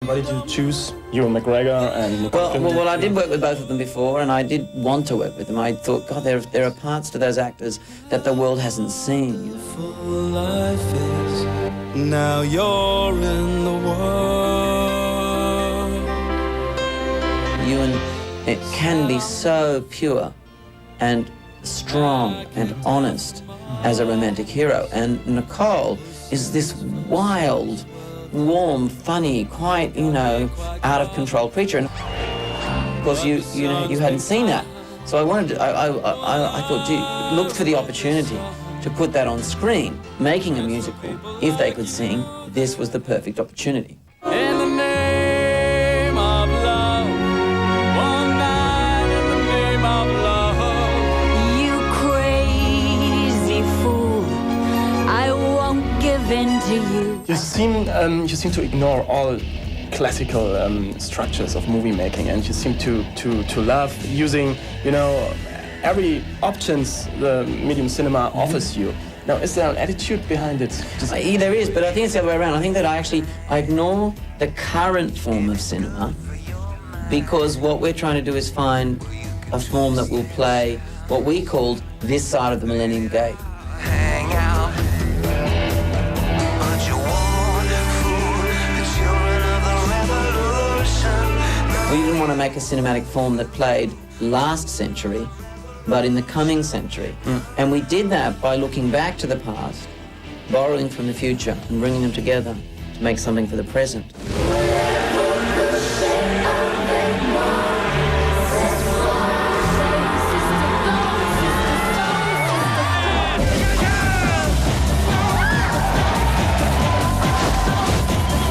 Why did you choose Ewan McGregor and... Well, I did work with both of them before, and I did want to work with them. I thought, God, there are parts to those actors that the world hasn't seen. Life is, now you're in the world. Ewan, it can be so pure and strong and honest as a romantic hero, and Nicole is this wild, warm, funny, quite, out of control creature. And of course, you hadn't seen that, so I thought, gee, looked for the opportunity to put that on screen. Making a musical, if they could sing, this was the perfect opportunity. In the name of love, one night in the name of love. You crazy fool, I won't give in to you. You seem to ignore all classical structures of movie making, and you seem to love using, every options the medium cinema offers you. Now, is there an attitude behind it? There is, but I think it's the other way around. I think that I ignore the current form of cinema, because what we're trying to do is find a form that will play what we called this side of the Millennium Gate. Hang out. But you won't fool the children of the revolution. We didn't want to make a cinematic form that played last century, but in the coming century. And we did that by looking back to the past, borrowing from the future, and bringing them together to make something for the present.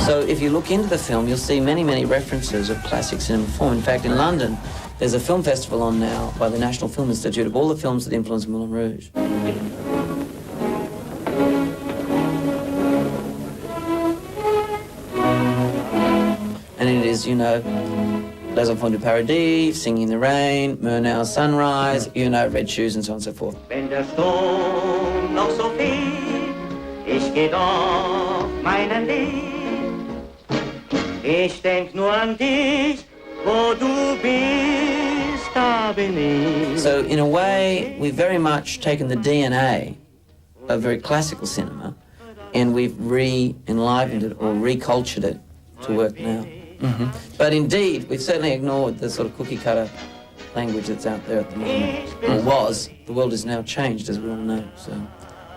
So if you look into the film, you'll see many, many references of classic cinema form. In fact, in London, there's a film festival on now by the National Film Institute of all the films that influenced Moulin Rouge. And it is, Les Enfants du Paradis, Singing in the Rain, Murnau's Sunrise, Red Shoes, and so on and so forth. Wenn der Sturm noch so viel, ich geh doch meinen Weg. Ich denk nur an dich, wo du bist, da bin ich. So in a way, we've very much taken the DNA of very classical cinema, and we've re-enlivened it or recultured it to work now. But indeed, we've certainly ignored the sort of cookie-cutter language that's out there at the moment, or was. The world has now changed, as we all know, so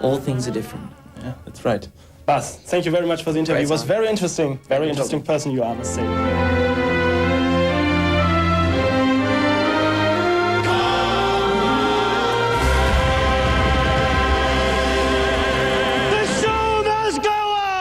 all things are different. Yeah, that's right. Baz, thank you very much for the interview. It was very interesting person you are, I must say. The show must go on!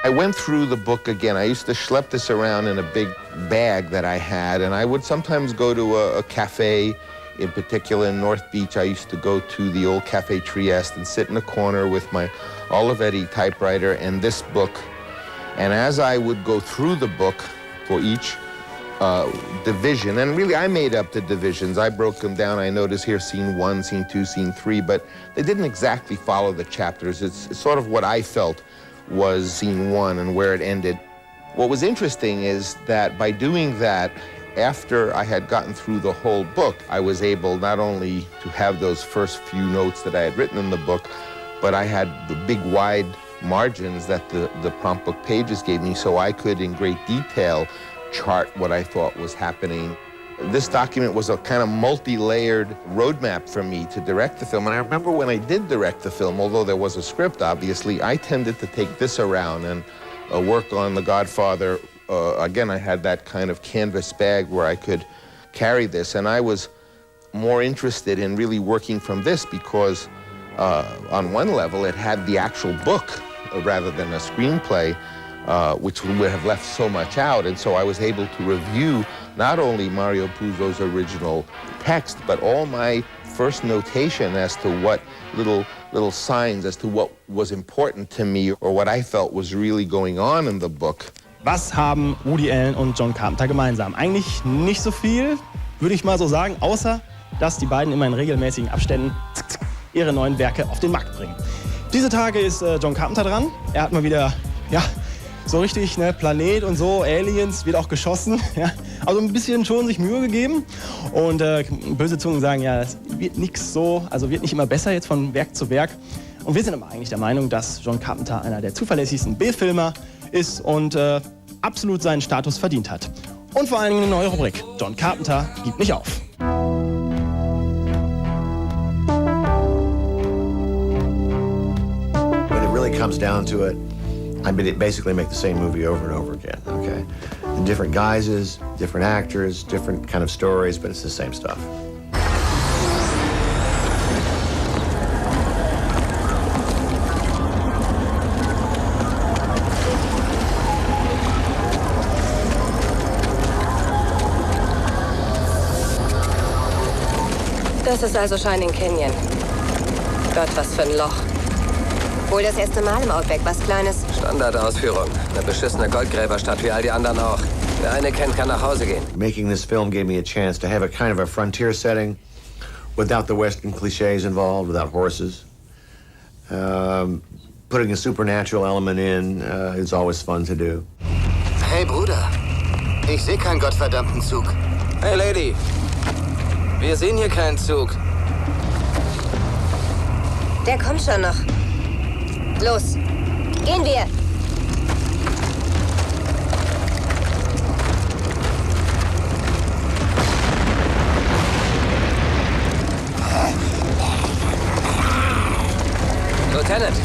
I went through the book again. I used to schlep this around in a big bag that I had, and I would sometimes go to a cafe, in particular in North Beach. I used to go to the old Cafe Trieste and sit in a corner with my Olivetti typewriter and this book. And as I would go through the book for each division, and really I made up the divisions. I broke them down. I noticed here scene 1, scene 2, scene 3, but they didn't exactly follow the chapters. It's sort of what I felt was scene 1 and where it ended. What was interesting is that by doing that, after I had gotten through the whole book, I was able not only to have those first few notes that I had written in the book, but I had the big wide margins that the prompt book pages gave me, so I could in great detail chart what I thought was happening. This document was a kind of multi-layered roadmap for me to direct the film. And I remember when I did direct the film, although there was a script, obviously, I tended to take this around and work on The Godfather. Again, I had that kind of canvas bag where I could carry this. And I was more interested in really working from this because on one level, it had the actual book rather than a screenplay, which would have left so much out. And so I was able to review not only Mario Puzo's original text, but all my first notation as to what little signs as to what was important to me or what I felt was really going on in the book. Was haben Woody Allen und John Carpenter gemeinsam? Eigentlich nicht so viel, würde ich mal so sagen, außer dass die beiden immer in regelmäßigen Abständen ihre neuen Werke auf den Markt bringen. Diese Tage ist John Carpenter dran. Er hat mal wieder, ja, so richtig, ne, Planet und so, Aliens, wird auch geschossen. Ja. Also ein bisschen schon sich Mühe gegeben. Und böse Zungen sagen, ja, es wird nichts so, also wird nicht immer besser jetzt von Werk zu Werk. Und wir sind aber eigentlich der Meinung, dass John Carpenter einer der zuverlässigsten B-Filmer ist und absolut seinen Status verdient hat. Und vor allen Dingen eine neue Rubrik. John Carpenter gibt nicht auf. When it really comes down to it, I basically make the same movie over and over again, okay? In different guises, different actors, different kind of stories, but it's the same stuff. Das ist also Shining Canyon. Gott, was für ein Loch. Wohl das erste Mal im Outback, was Kleines. Standardausführung. Eine beschissene Goldgräberstadt wie all die anderen auch. Wer eine kennt, kann nach Hause gehen. Making this film gave me a chance to have a kind of a frontier setting without the Western cliches involved, without horses. Putting a supernatural element in is always fun to do. Hey Bruder, ich sehe keinen gottverdammten Zug. Hey Lady, wir sehen hier keinen Zug. Der kommt schon noch. Los, gehen wir! Lieutenant!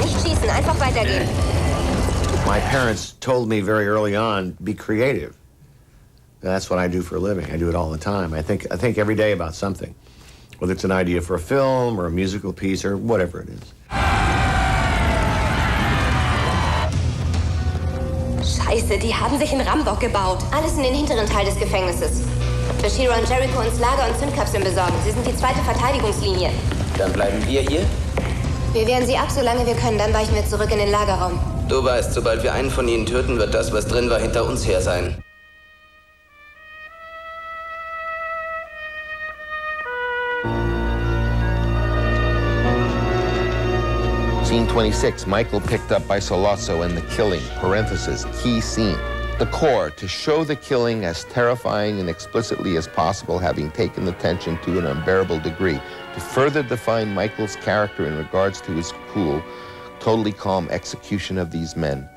Nicht schießen, einfach weitergehen. My parents told me very early on, be creative. That's what I do for a living. I do it all the time. I think every day about something. Whether it's an idea for a film or a musical piece or whatever it is. Scheiße, die haben sich einen Rambock gebaut. Alles in den hinteren Teil des Gefängnisses. Bashira und Jericho ins Lager und Zündkapseln besorgen. Sie sind die zweite Verteidigungslinie. Dann bleiben wir hier? Wir wehren sie ab, solange wir können. Dann weichen wir zurück in den Lagerraum. Du weißt, sobald wir einen von ihnen töten, wird das, was drin war, hinter uns her sein. Scene 26, Michael picked up by Sollozzo and the killing, parenthesis, key scene. The core, to show the killing as terrifying and explicitly as possible, having taken the tension to an unbearable degree, to further define Michael's character in regards to his cool, totally calm execution of these men.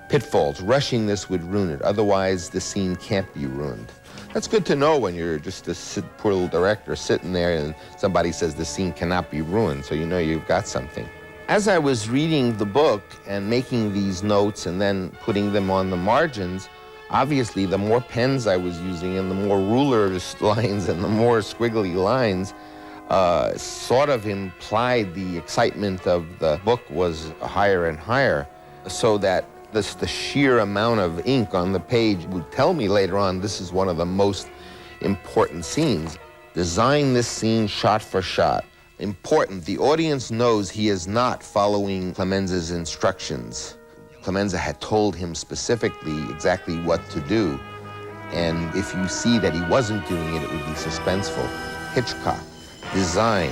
Pitfalls, rushing this would ruin it, otherwise the scene can't be ruined. That's good to know when you're just a poor little director sitting there and somebody says the scene cannot be ruined, so you know you've got something. As I was reading the book and making these notes and then putting them on the margins, obviously the more pens I was using and the more ruler lines and the more squiggly lines sort of implied the excitement of the book was higher and higher, so that the sheer amount of ink on the page would tell me later on this is one of the most important scenes. Design this scene shot for shot. Important, the audience knows he is not following Clemenza's instructions. Clemenza had told him specifically exactly what to do, and if you see that he wasn't doing it, it would be suspenseful. Hitchcock, design,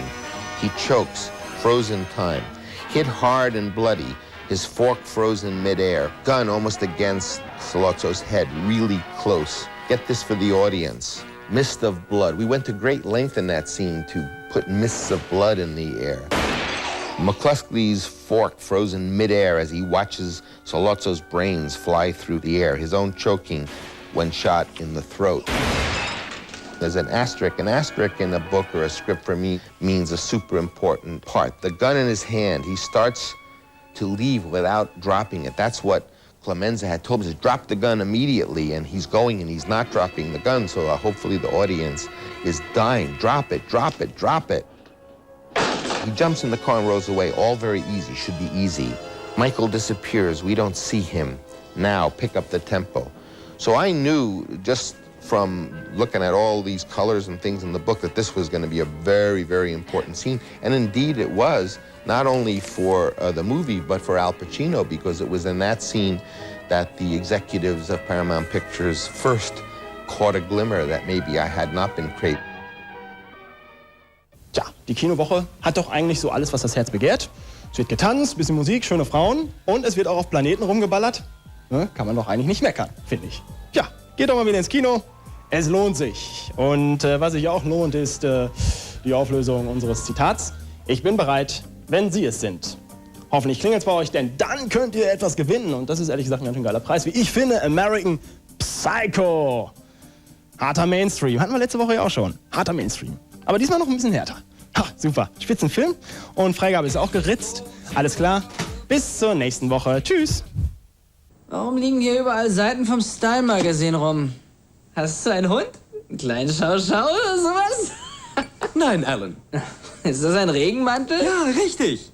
he chokes, frozen time, hit hard and bloody, his fork frozen midair, gun almost against Sollozzo's head, really close. Get this for the audience. Mist of blood. We went to great length in that scene to put mists of blood in the air. McCluskey's fork frozen midair as he watches Sollozzo's brains fly through the air, his own choking when shot in the throat. There's an asterisk. An asterisk in a book or a script for me means a super important part. The gun in his hand, he starts to leave without dropping it. That's what Clemenza had told me, to drop the gun immediately, and he's going and he's not dropping the gun, so hopefully the audience is dying. Drop it, drop it, drop it. He jumps in the car and rolls away, all very easy, should be easy. Michael disappears, we don't see him. Now, pick up the tempo. So I knew just from looking at all these colors and things in the book that this was going to be a very, very important scene. And indeed it was, not only for the movie, but for Al Pacino, because it was in that scene that the executives of Paramount Pictures first caught a glimmer that maybe I had not been great. Tja, die Kinowoche hat doch eigentlich so alles, was das Herz begehrt. Es wird getanzt, bisschen Musik, schöne Frauen und es wird auch auf Planeten rumgeballert. Ne? Kann man doch eigentlich nicht meckern, finde ich. Tja, geht doch mal wieder ins Kino. Es lohnt sich. Und was sich auch lohnt, ist die Auflösung unseres Zitats. Ich bin bereit, wenn Sie es sind. Hoffentlich klingelt es bei euch, denn dann könnt ihr etwas gewinnen. Und das ist ehrlich gesagt ein ganz schön geiler Preis. Wie ich finde, American Psycho. Harter Mainstream. Hatten wir letzte Woche ja auch schon. Harter Mainstream. Aber diesmal noch ein bisschen härter. Ha, super. Spitzenfilm. Und Freigabe ist auch geritzt. Alles klar. Bis zur nächsten Woche. Tschüss. Warum liegen hier überall Seiten vom Style Magazine rum? Hast du einen Hund? Einen kleinen Schau-Schau oder sowas? Nein, Alan. Ist das ein Regenmantel? Ja, richtig.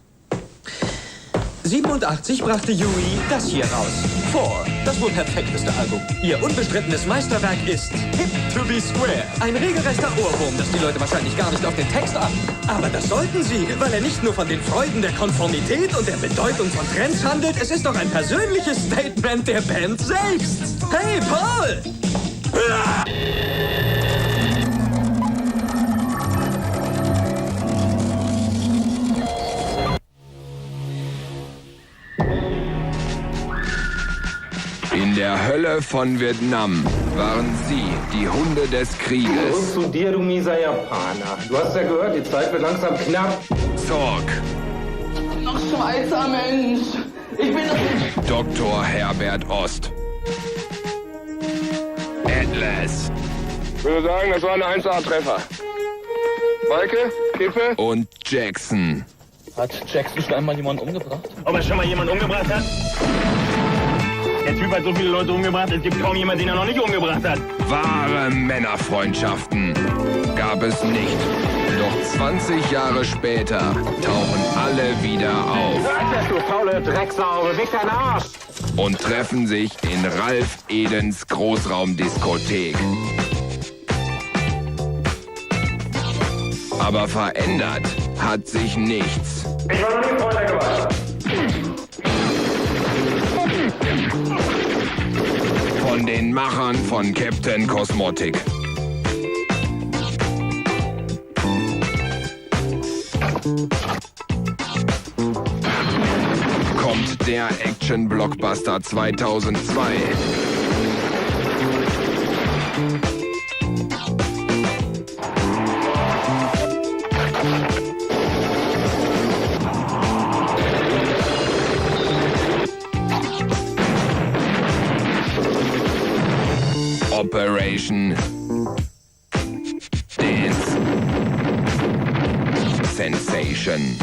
87 brachte Yui das hier raus. 4, das wohl perfekteste Album. Ihr unbestrittenes Meisterwerk ist Hip to be Square. Ein regelrechter Ohrwurm, das die Leute wahrscheinlich gar nicht auf den Text achten. Aber das sollten sie, weil er nicht nur von den Freuden der Konformität und der Bedeutung von Trends handelt, es ist doch ein persönliches Statement der Band selbst. Hey, Paul! In der Hölle von Vietnam waren sie die Hunde des Krieges. Und zu dir, du mieser Japaner. Du hast ja gehört, die Zeit wird langsam knapp. Zorg. Ach, Schweizer Mensch. Ich bin doch... Dr. Herbert Ost. Atlas. Ich würde sagen, das war ein 1A-Treffer. Maike, Kippe. Und Jackson. Hat Jackson schon einmal jemanden umgebracht? Ob er schon mal jemanden umgebracht hat? Der Typ hat so viele Leute umgebracht, es gibt kaum jemanden, den er noch nicht umgebracht hat. Wahre Männerfreundschaften gab es nicht. Doch 20 Jahre später tauchen alle wieder auf. Sagst du faule Drecksau, beweg deinen Arsch! Und treffen sich in Ralf Edens Großraumdiskothek. Aber verändert hat sich nichts. Ich war noch nie Freund der Gewalt. Von den Machern von Captain Cosmotic. Kommt der Action-Blockbuster 2002. Operation Dance Sensation.